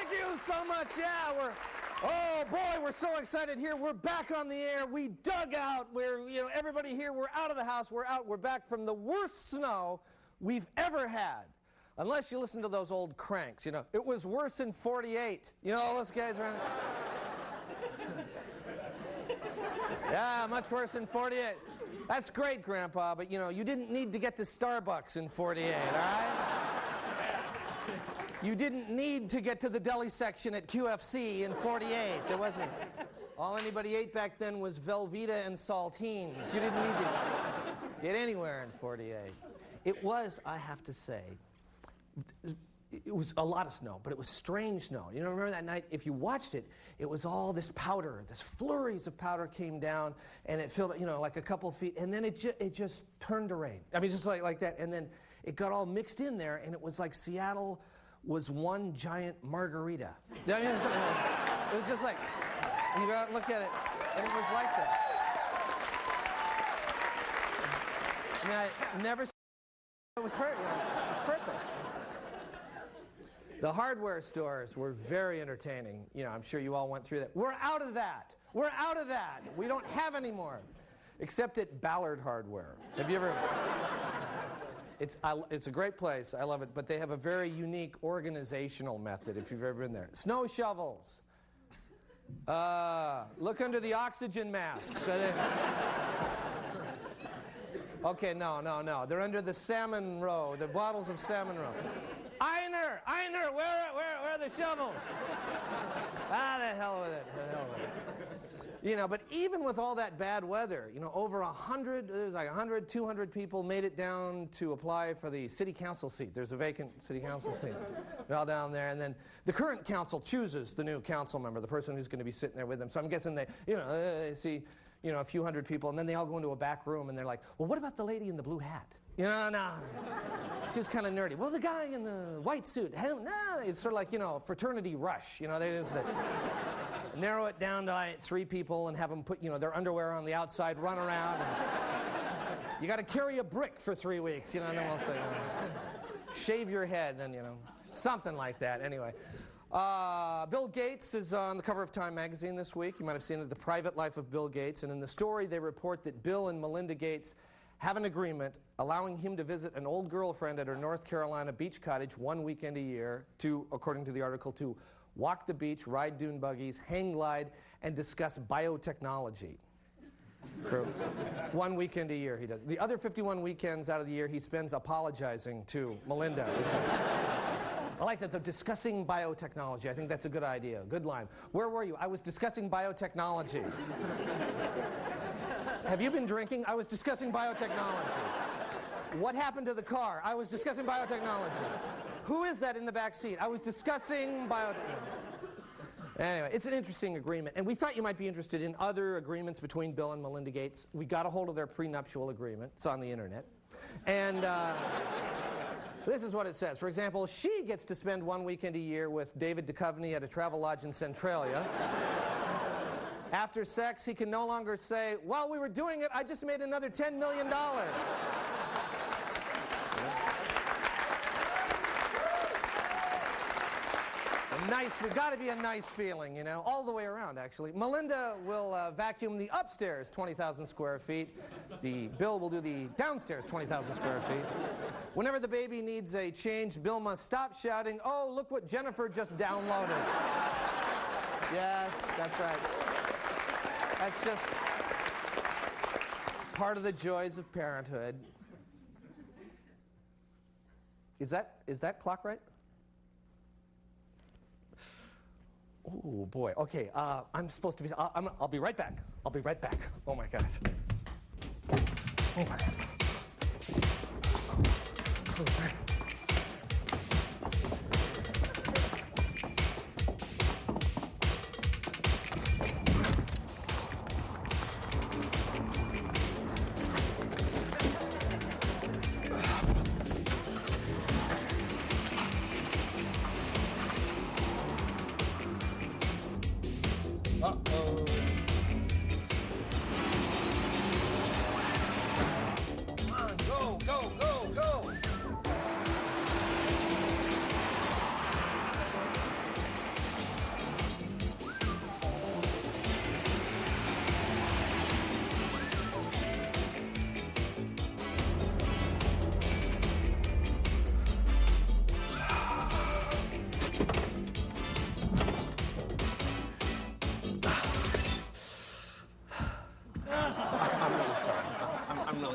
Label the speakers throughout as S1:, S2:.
S1: Thank you so much. Yeah, oh boy, we're so excited here. We're back on the air. We dug out. Everybody here, we're out of the house. We're out. We're back from the worst snow we've ever had. Unless you listen to those old cranks, it was worse in 48. All those guys around. Yeah, much worse in 48. That's great, Grandpa, but you didn't need to get to Starbucks in 48, all right? You didn't need to get to the deli section at QFC in 48. There wasn't. All anybody ate back then was Velveeta and saltines. You didn't need to get anywhere in 48. It was, I have to say, it was a lot of snow, but it was strange snow. Remember that night? If you watched it, it was all this powder. This flurries of powder came down, and it filled, like a couple feet, and then it just turned to rain. I mean, just like that, and then it got all mixed in there, and it was like Seattle was one giant margarita. I mean, it was just like, you got to look at it, and it was like that. I mean, I never seen it was perfect. It was perfect. The hardware stores were very entertaining. I'm sure you all went through that. We're out of that. We're out of that. We don't have any more, except at Ballard Hardware. Have you ever? It's a great place. I love it. But they have a very unique organizational method, if you've ever been there. Snow shovels. Look under the oxygen masks. Okay, no. They're under the salmon row, the bottles of salmon row. Einer, where are the shovels? The hell with it. But even with all that bad weather, over 100, there's like 100, 200 people made it down to apply for the city council seat. There's a vacant city council seat. They're all down there, and then the current council chooses the new council member, the person who's going to be sitting there with them. So I'm guessing they see, a few hundred people, and then they all go into a back room, and they're like, well, what about the lady in the blue hat? No. She was kind of nerdy. Well, the guy in the white suit, it's sort of like, fraternity rush. They just narrow it down to like 3 people and have them put, their underwear on the outside, run around. You got to carry a brick for 3 weeks, and then we'll say, shave your head, then, something like that. Anyway, Bill Gates is on the cover of Time magazine this week. You might have seen it, The Private Life of Bill Gates. And in the story, they report that Bill and Melinda Gates have an agreement allowing him to visit an old girlfriend at her North Carolina beach cottage 1 weekend a year to, according to the article, to walk the beach, ride dune buggies, hang glide, and discuss biotechnology. For 1 weekend a year he does. The other 51 weekends out of the year he spends apologizing to Melinda. I like that, though, discussing biotechnology. I think that's a good idea, good line. Where were you? I was discussing biotechnology. Have you been drinking? I was discussing biotechnology. What happened to the car? I was discussing biotechnology. Who is that in the back seat? I was discussing biotechnology. Anyway, it's an interesting agreement, and we thought you might be interested in other agreements between Bill and Melinda Gates. We got a hold of their prenuptial agreement. It's on the internet. And this is what it says. For example, she gets to spend 1 weekend a year with David Duchovny at a travel lodge in Centralia. After sex, he can no longer say, while we were doing it, I just made another $10 million. We've got to be a nice feeling, all the way around, actually. Melinda will vacuum the upstairs 20,000 square feet. Bill will do the downstairs 20,000 square feet. Whenever the baby needs a change, Bill must stop shouting, oh, look what Jennifer just downloaded. Yes, that's right. That's just part of the joys of parenthood. Is that clock right? Oh, boy. Okay, I'm supposed to be... I'll be right back. I'll be right back. Oh, my gosh. Oh, my God. Uh-oh. Come on, go, go, go, go.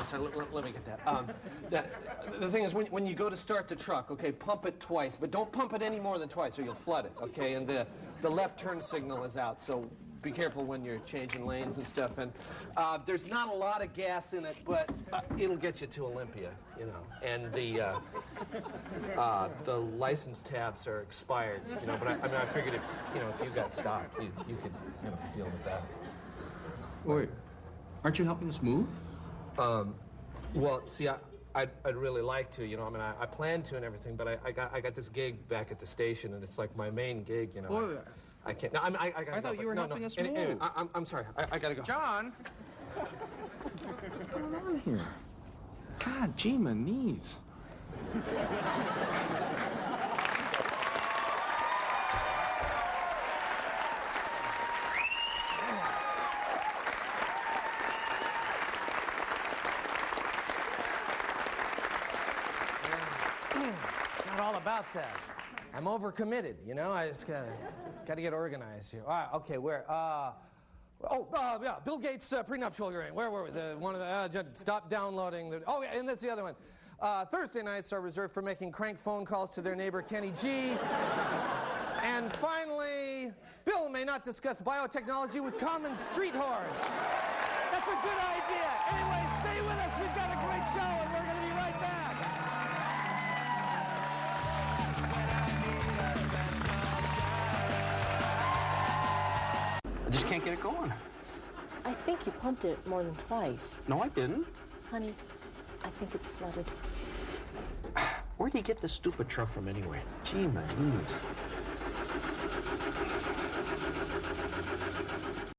S1: sorry, let me get that. The thing is, when you go to start the truck, okay, pump it twice, but don't pump it any more than twice or you'll flood it, okay? And the left turn signal is out, so be careful when you're changing lanes and stuff. And there's not a lot of gas in it, but it'll get you to Olympia, you know. And the license tabs are expired, you know. But I figured if you got stopped, you could deal with that.
S2: Wait, aren't you helping us move?
S1: Well, see, I'd really like to, you know. I mean, I planned to and everything, but I got this gig back at the station, and it's like my main gig, you know.
S2: Boy,
S1: I can't. No, I gotta go.
S2: I thought you were helping us move.
S1: Anyway, I'm sorry. I gotta go.
S2: John? What's going on here? God, gee, my knees.
S1: Not all about that. I'm overcommitted, you know. I just gotta get organized here. All right, okay, where? Yeah, Bill Gates' prenuptial agreement. Where were we? Stop downloading. Oh, yeah, and that's the other one. Thursday nights are reserved for making crank phone calls to their neighbor Kenny G. And finally, Bill may not discuss biotechnology with common street whores. That's a good idea. Anyway, stay with us. We've got a great show, and we're going to be right back.
S2: I just can't get it going.
S3: I think you pumped it more than twice.
S2: No, I didn't.
S3: Honey, I think it's flooded.
S2: Where do you get this stupid truck from anyway? Gee, my knees.